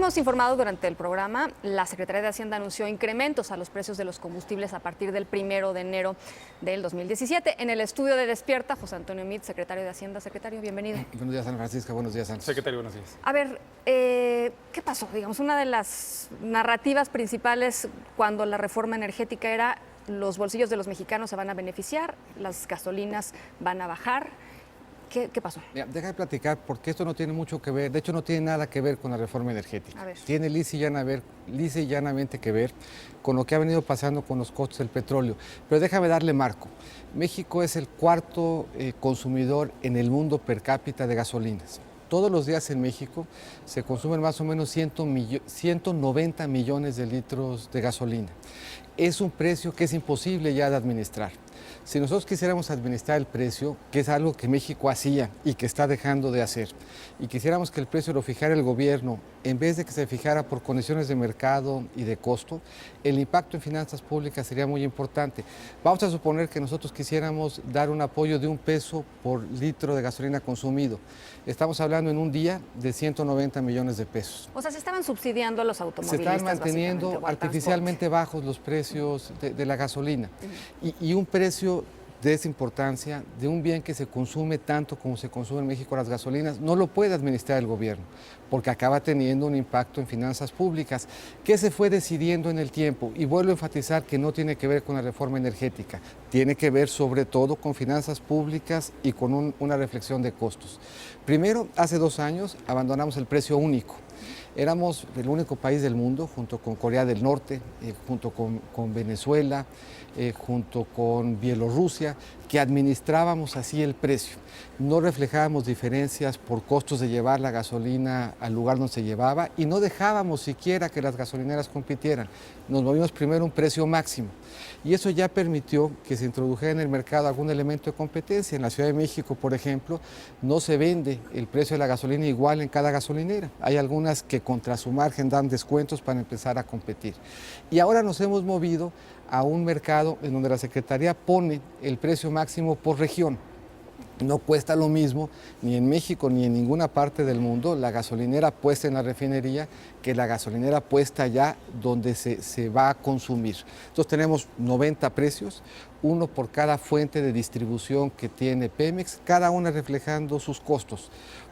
hemos informado durante el programa, la Secretaría de Hacienda anunció incrementos a los precios de los combustibles a partir del 1 de enero del 2017. En el estudio de Despierta, José Antonio Meade, secretario de Hacienda. Secretario, bienvenido. Buenos días, Ana Francisca. Buenos días, Ana. Secretario, buenos días. A ver, ¿qué pasó? Digamos, una de las narrativas principales cuando la reforma energética era los bolsillos de los mexicanos se van a beneficiar, las gasolinas van a bajar. ¿Qué pasó? Mira, deja de platicar porque esto no tiene mucho que ver, de hecho no tiene nada que ver con la reforma energética. A ver. Tiene lisa y llanamente que ver con lo que ha venido pasando con los costos del petróleo. Pero déjame darle marco. México es el cuarto consumidor en el mundo per cápita de gasolinas. Todos los días en México se consumen más o menos 190 millones de litros de gasolina. Es un precio que es imposible ya de administrar. Si nosotros quisiéramos administrar el precio, que es algo que México hacía y que está dejando de hacer, y quisiéramos que el precio lo fijara el gobierno, en vez de que se fijara por condiciones de mercado y de costo, el impacto en finanzas públicas sería muy importante. Vamos a suponer que nosotros quisiéramos dar un apoyo de $1 por litro de gasolina consumido. Estamos hablando en un día de 190 millones de pesos. O sea, se estaban subsidiando a los automovilistas. Se están manteniendo artificialmente bajos los precios de la gasolina. Y un precio de esa importancia, de un bien que se consume tanto como se consume en México las gasolinas, no lo puede administrar el gobierno, porque acaba teniendo un impacto en finanzas públicas, que se fue decidiendo en el tiempo. Y vuelvo a enfatizar que no tiene que ver con la reforma energética, tiene que ver sobre todo con finanzas públicas y con una reflexión de costos. Primero, hace 2 años abandonamos el precio único. Éramos el único país del mundo, junto con Corea del Norte, junto con Venezuela, junto con Bielorrusia, que administrábamos así el precio. No reflejábamos diferencias por costos de llevar la gasolina al lugar donde se llevaba y no dejábamos siquiera que las gasolineras compitieran. Nos movimos primero un precio máximo y eso ya permitió que se introdujera en el mercado algún elemento de competencia. En la Ciudad de México, por ejemplo, no se vende el precio de la gasolina igual en cada gasolinera. Hay algunas que contra su margen dan descuentos para empezar a competir. Y ahora nos hemos movido a un mercado en donde la Secretaría pone el precio máximo por región. No cuesta lo mismo ni en México ni en ninguna parte del mundo la gasolinera puesta en la refinería que la gasolinera puesta allá donde se va a consumir. Entonces tenemos 90 precios, uno por cada fuente de distribución que tiene Pemex, cada una reflejando sus costos.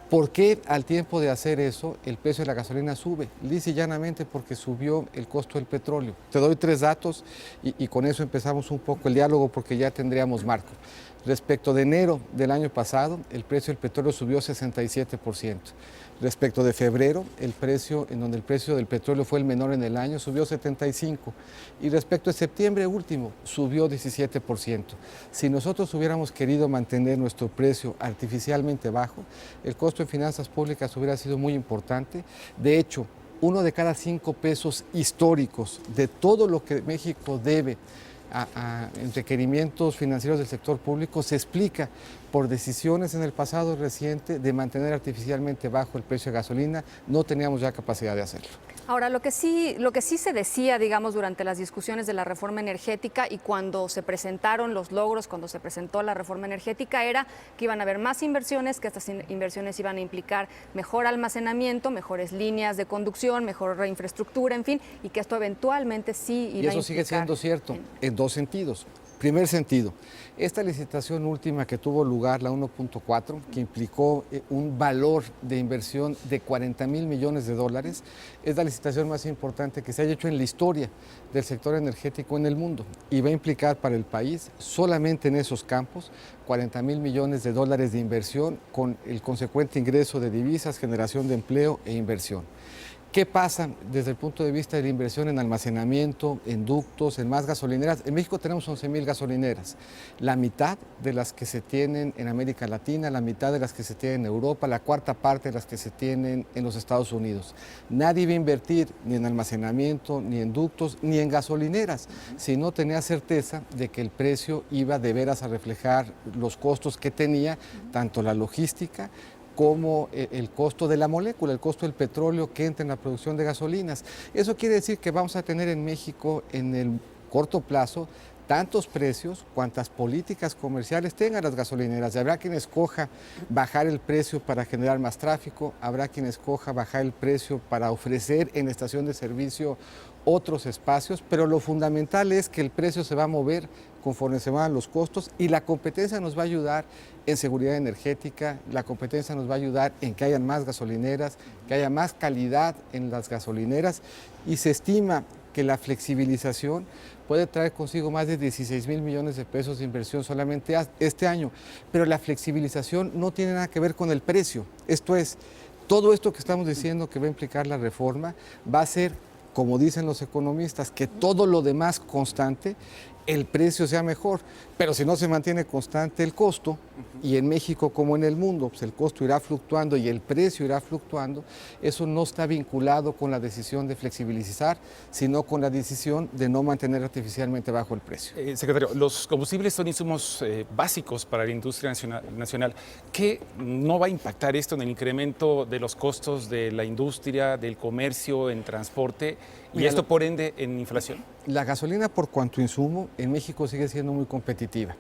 ¿Por qué al tiempo de hacer eso el precio de la gasolina sube? Lisa y llanamente porque subió el costo del petróleo. Te doy 3 datos y con eso empezamos un poco el diálogo porque ya tendríamos marco. Respecto de enero del año pasado, el precio del petróleo subió 67%. Respecto de febrero, el precio en donde el precio del petróleo fue el menor en el año, subió 75%. Y respecto de septiembre último, subió 17%. Si nosotros hubiéramos querido mantener nuestro precio artificialmente bajo, el costo en finanzas públicas hubiera sido muy importante. De hecho, 1 de cada 5 pesos históricos de todo lo que México debe en requerimientos financieros del sector público se explica por decisiones en el pasado reciente de mantener artificialmente bajo el precio de gasolina. No teníamos ya capacidad de hacerlo. Ahora, lo que sí se decía, digamos, durante las discusiones de la reforma energética y cuando se presentaron los logros, cuando se presentó la reforma energética, era que iban a haber más inversiones, que estas inversiones iban a implicar mejor almacenamiento, mejores líneas de conducción, mejor infraestructura, en fin, y que esto eventualmente sí iba a implicar. Y eso sigue siendo cierto en 2 sentidos. Primer sentido, esta licitación última que tuvo lugar, la 1.4, que implicó un valor de inversión de 40,000 millones de dólares, es la licitación más importante que se haya hecho en la historia del sector energético en el mundo y va a implicar para el país, solamente en esos campos, 40,000 millones de dólares de inversión con el consecuente ingreso de divisas, generación de empleo e inversión. ¿Qué pasa desde el punto de vista de la inversión en almacenamiento, en ductos, en más gasolineras? En México tenemos 11,000 gasolineras, la mitad de las que se tienen en América Latina, la mitad de las que se tienen en Europa, la cuarta parte de las que se tienen en los Estados Unidos. Nadie iba a invertir ni en almacenamiento, ni en ductos, ni en gasolineras, si no tenía certeza de que el precio iba de veras a reflejar los costos que tenía, tanto la logística, como el costo de la molécula, el costo del petróleo que entra en la producción de gasolinas. Eso quiere decir que vamos a tener en México en el corto plazo tantos precios cuantas políticas comerciales tengan las gasolineras. Y habrá quien escoja bajar el precio para generar más tráfico, habrá quien escoja bajar el precio para ofrecer en estación de servicio otros espacios, pero lo fundamental es que el precio se va a mover conforme se van los costos y la competencia nos va a ayudar en seguridad energética, la competencia nos va a ayudar en que haya más gasolineras, que haya más calidad en las gasolineras y se estima que la flexibilización puede traer consigo más de 16,000 millones de pesos de inversión solamente este año, pero la flexibilización no tiene nada que ver con el precio, esto es, todo esto que estamos diciendo que va a implicar la reforma va a ser, como dicen los economistas, que todo lo demás constante, el precio sea mejor, pero si no se mantiene constante el costo, y en México como en el mundo, pues el costo irá fluctuando y el precio irá fluctuando, eso no está vinculado con la decisión de flexibilizar, sino con la decisión de no mantener artificialmente bajo el precio. Secretario, los combustibles son insumos básicos para la industria nacional. ¿Qué no va a impactar esto en el incremento de los costos de la industria, del comercio, en transporte y esto por ende en inflación? La gasolina por cuanto insumo en México sigue siendo muy competitiva.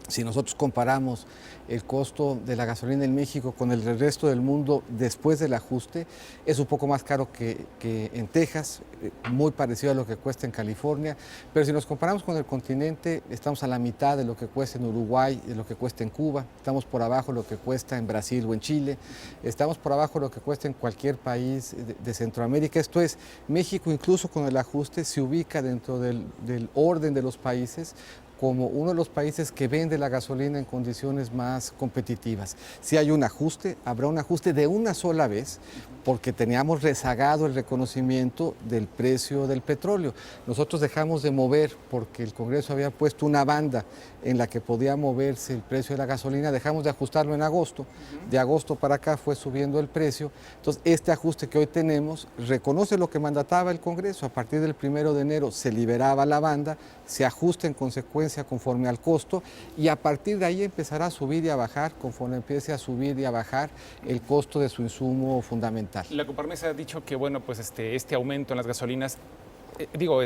Si nosotros comparamos el costo de la gasolina en México con el del resto del mundo después del ajuste, es un poco más caro que en Texas, muy parecido a lo que cuesta en California, pero si nos comparamos con el continente, estamos a la mitad de lo que cuesta en Uruguay, de lo que cuesta en Cuba, estamos por abajo de lo que cuesta en Brasil o en Chile, estamos por abajo de lo que cuesta en cualquier país de Centroamérica. Esto es, México incluso con el ajuste se ubica dentro del orden de los países como uno de los países que vende la gasolina en condiciones más competitivas. Si hay un ajuste, habrá un ajuste de una sola vez, porque teníamos rezagado el reconocimiento del precio del petróleo. Nosotros dejamos de mover, porque el Congreso había puesto una banda en la que podía moverse el precio de la gasolina, dejamos de ajustarlo en agosto. De agosto para acá fue subiendo el precio. Entonces, este ajuste que hoy tenemos reconoce lo que mandataba el Congreso. A partir del 1 de enero se liberaba la banda, se ajusta en consecuencia conforme al costo y a partir de ahí empezará a subir y a bajar conforme empiece a subir y a bajar el costo de su insumo fundamental. La Coparmex ha dicho que bueno, pues este aumento en las gasolinas,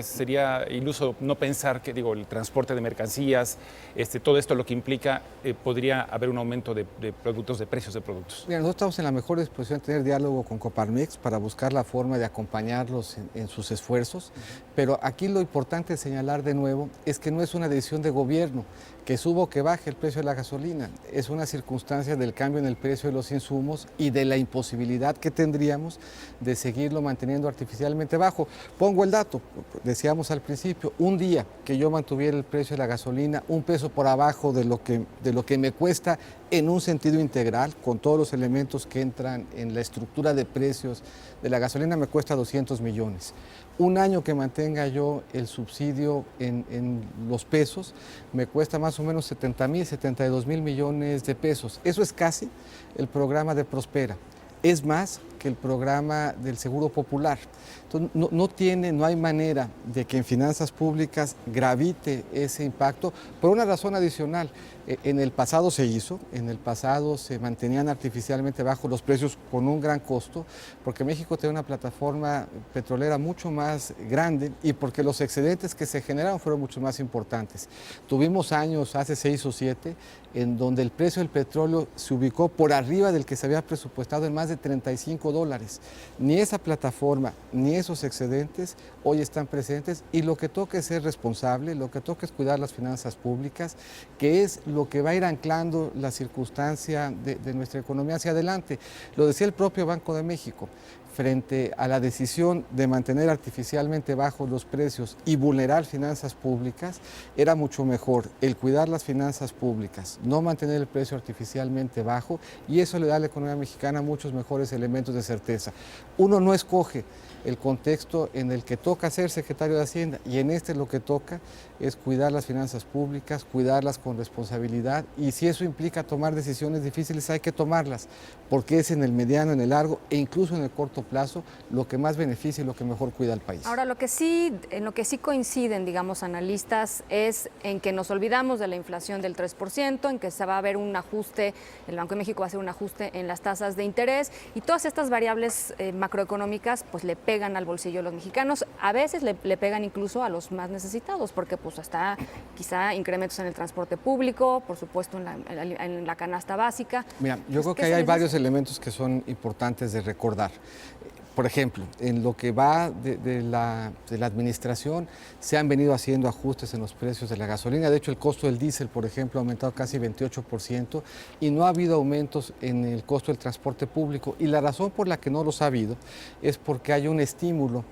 sería iluso no pensar que el transporte de mercancías, todo esto lo que implica, podría haber un aumento de productos, de precios de productos. Mira, nosotros estamos en la mejor disposición de tener diálogo con Coparmex para buscar la forma de acompañarlos en sus esfuerzos, pero aquí lo importante señalar de nuevo es que no es una decisión de gobierno, que suba o que baje el precio de la gasolina, es una circunstancia del cambio en el precio de los insumos y de la imposibilidad que tendríamos de seguirlo manteniendo artificialmente bajo. Pongo el dato, decíamos al principio, un día que yo mantuviera el precio de la gasolina un peso por abajo de lo que me cuesta en un sentido integral, con todos los elementos que entran en la estructura de precios de la gasolina, me cuesta 200 millones. Un año que mantenga yo el subsidio en los pesos, me cuesta más o menos 70,000, 72,000 millones de pesos. Eso es casi el programa de Prospera. Es más que el programa del Seguro Popular. Entonces, no hay manera de que en finanzas públicas gravite ese impacto por una razón adicional. En el pasado se hizo, en el pasado se mantenían artificialmente bajos los precios con un gran costo, porque México tiene una plataforma petrolera mucho más grande y porque los excedentes que se generaron fueron mucho más importantes. Tuvimos años, hace 6 o 7, en donde el precio del petróleo se ubicó por arriba del que se había presupuestado en más de $35. Ni esa plataforma, ni esos excedentes hoy están presentes y lo que toca es ser responsable, lo que toca es cuidar las finanzas públicas, que es lo que va a ir anclando la circunstancia de nuestra economía hacia adelante. Lo decía el propio Banco de México. Frente a la decisión de mantener artificialmente bajos los precios y vulnerar finanzas públicas, era mucho mejor el cuidar las finanzas públicas, no mantener el precio artificialmente bajo, y eso le da a la economía mexicana muchos mejores elementos de certeza. Uno no escoge el contexto en el que toca ser secretario de Hacienda, y en este lo que toca es cuidar las finanzas públicas, cuidarlas con responsabilidad, y si eso implica tomar decisiones difíciles, hay que tomarlas, porque es en el mediano, en el largo e incluso en el corto plazo lo que más beneficia y lo que mejor cuida al país. Ahora, en lo que sí coinciden, digamos, analistas, es en que nos olvidamos de la inflación del 3%, en que se va a haber un ajuste, el Banco de México va a hacer un ajuste en las tasas de interés, y todas estas variables macroeconómicas pues le pegan pegan al bolsillo de los mexicanos, a veces le pegan incluso a los más necesitados, porque pues está quizá incrementos en el transporte público, por supuesto en la canasta básica. Mira, yo creo que ahí hay varios elementos que son importantes de recordar. Por ejemplo, en lo que va de la administración, se han venido haciendo ajustes en los precios de la gasolina. De hecho, el costo del diésel, por ejemplo, ha aumentado casi 28% y no ha habido aumentos en el costo del transporte público. Y la razón por la que no los ha habido es porque hay un estímulo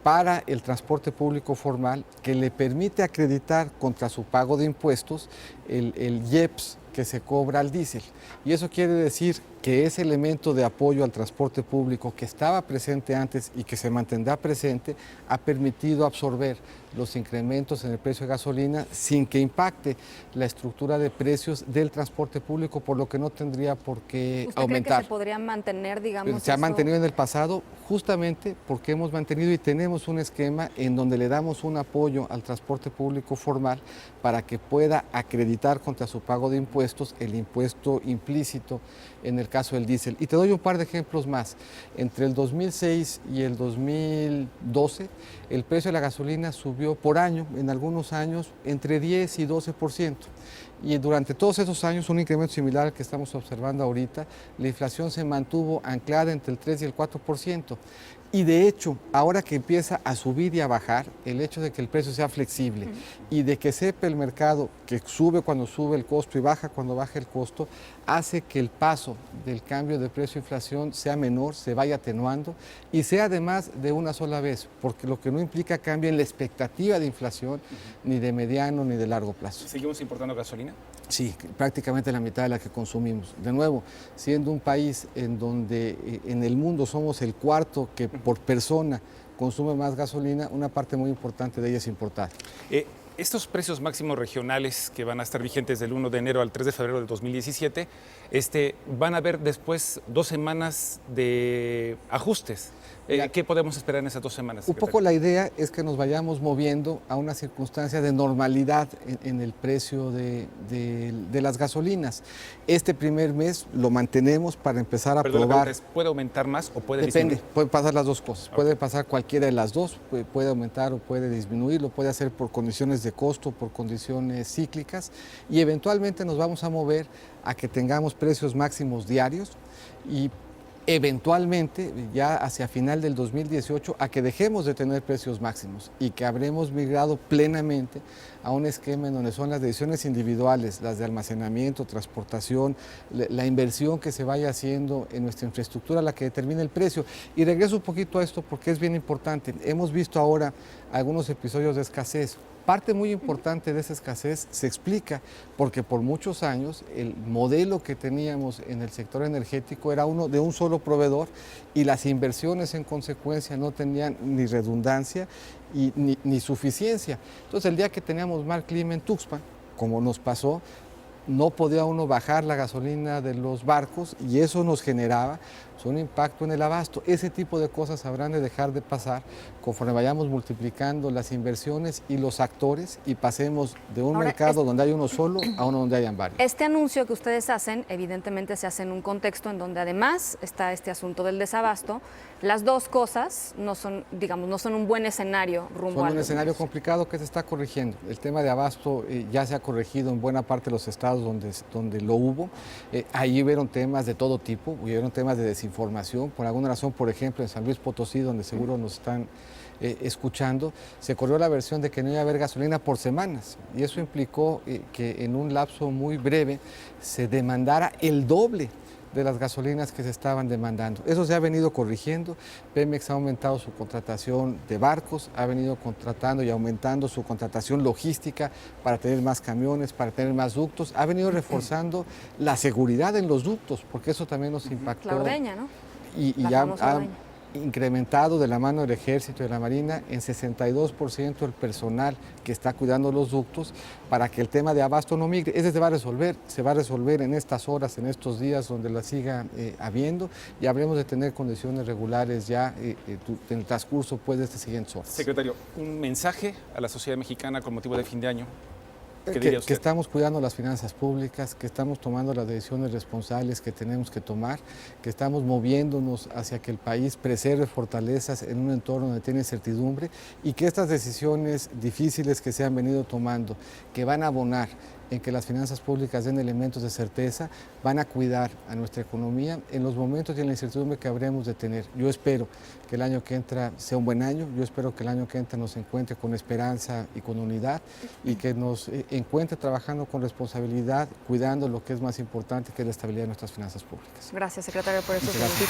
para el transporte público formal que le permite acreditar contra su pago de impuestos el IEPS que se cobra al diésel. Y eso quiere decir que ese elemento de apoyo al transporte público que estaba presente antes y que se mantendrá presente ha permitido absorber los incrementos en el precio de gasolina sin que impacte la estructura de precios del transporte público, por lo que no tendría por qué ¿Usted aumentar. cree que se podría mantener, digamos, Se ha eso? mantenido en el pasado justamente porque hemos mantenido y tenemos un esquema en donde le damos un apoyo al transporte público formal para que pueda acreditar contra su pago de impuestos el impuesto implícito en el caso del diésel. Y te doy un par de ejemplos más. Entre el 2006 y el 2012, el precio de la gasolina subió por año, en algunos años, entre 10 y 12%. Y durante todos esos años, un incremento similar al que estamos observando ahorita, la inflación se mantuvo anclada entre el 3 y el 4%. Y de hecho, ahora que empieza a subir y a bajar, el hecho de que el precio sea flexible y de que sepa el mercado que sube cuando sube el costo y baja cuando baja el costo, hace que el paso del cambio de precio-inflación sea menor, se vaya atenuando y sea además de una sola vez, porque lo que no implica cambio en la expectativa de inflación ni de mediano ni de largo plazo. ¿Seguimos importando gasolina? Sí, prácticamente la mitad de la que consumimos. De nuevo, siendo un país en donde en el mundo somos el cuarto que por persona consume más gasolina, una parte muy importante de ella es importada. Estos precios máximos regionales que van a estar vigentes del 1 de enero al 3 de febrero del 2017, van a haber después 2 semanas de ajustes. ¿Qué podemos esperar en esas 2 semanas, secretario? Un poco la idea es que nos vayamos moviendo a una circunstancia de normalidad en el precio de las gasolinas. Este primer mes lo mantenemos para empezar a probar. ¿Puede aumentar más o puede disminuir? Depende, pueden pasar las dos cosas. Okay. Puede pasar cualquiera de las dos, puede aumentar o puede disminuir, lo puede hacer por condiciones de costo, por condiciones cíclicas y eventualmente nos vamos a mover a que tengamos precios máximos diarios y eventualmente, ya hacia final del 2018, a que dejemos de tener precios máximos y que habremos migrado plenamente a un esquema en donde son las decisiones individuales, las de almacenamiento, transportación, la inversión que se vaya haciendo en nuestra infraestructura, la que determina el precio. Y regreso un poquito a esto porque es bien importante. Hemos visto ahora algunos episodios de escasez. Parte muy importante de esa escasez se explica porque por muchos años el modelo que teníamos en el sector energético era uno de un solo proveedor y las inversiones en consecuencia no tenían ni redundancia ni suficiencia. Entonces el día que teníamos mal clima en Tuxpan, como nos pasó, no podía uno bajar la gasolina de los barcos y eso nos generaba un impacto en el abasto. Ese tipo de cosas habrán de dejar de pasar conforme vayamos multiplicando las inversiones y los actores y pasemos de un mercado donde hay uno solo a uno donde hayan varios. Este anuncio que ustedes hacen, evidentemente se hace en un contexto en donde además está este asunto del desabasto. Las dos cosas no son, digamos, no son un buen escenario rumbo a... Son un escenario complicado que se está corrigiendo. El tema de abasto ya se ha corregido en buena parte de los estados donde lo hubo. Ahí hubieron temas de todo tipo, hubieron temas de desinformación. Por alguna razón, por ejemplo, en San Luis Potosí, donde seguro nos están escuchando, se corrió la versión de que no iba a haber gasolina por semanas y eso implicó que en un lapso muy breve se demandara el doble de las gasolinas que se estaban demandando. Eso se ha venido corrigiendo. Pemex ha aumentado su contratación de barcos, ha venido contratando y aumentando su contratación logística para tener más camiones, para tener más ductos. Ha venido reforzando la seguridad en los ductos, porque eso también nos impactó. La ordeña, ¿no? Y ha incrementado de la mano del Ejército y de la Marina en 62% el personal que está cuidando los ductos para que el tema de abasto no migre. Ese se va a resolver en estas horas, en estos días donde la siga habiendo y habremos de tener condiciones regulares ya en el transcurso pues, de este siguiente horas. Secretario, un mensaje a la sociedad mexicana con motivo de fin de año. ¿Qué diría Que usted? estamos cuidando las finanzas públicas, que estamos tomando las decisiones responsables que tenemos que tomar, que estamos moviéndonos hacia que el país preserve fortalezas en un entorno donde tiene incertidumbre y que estas decisiones difíciles que se han venido tomando, que van a abonar en que las finanzas públicas den elementos de certeza, van a cuidar a nuestra economía en los momentos y en la incertidumbre que habremos de tener. Yo espero que el año que entra sea un buen año, yo espero que el año que entra nos encuentre con esperanza y con unidad y que nos encuentre trabajando con responsabilidad, cuidando lo que es más importante, que es la estabilidad de nuestras finanzas públicas. Gracias, secretario, por estos minutitos.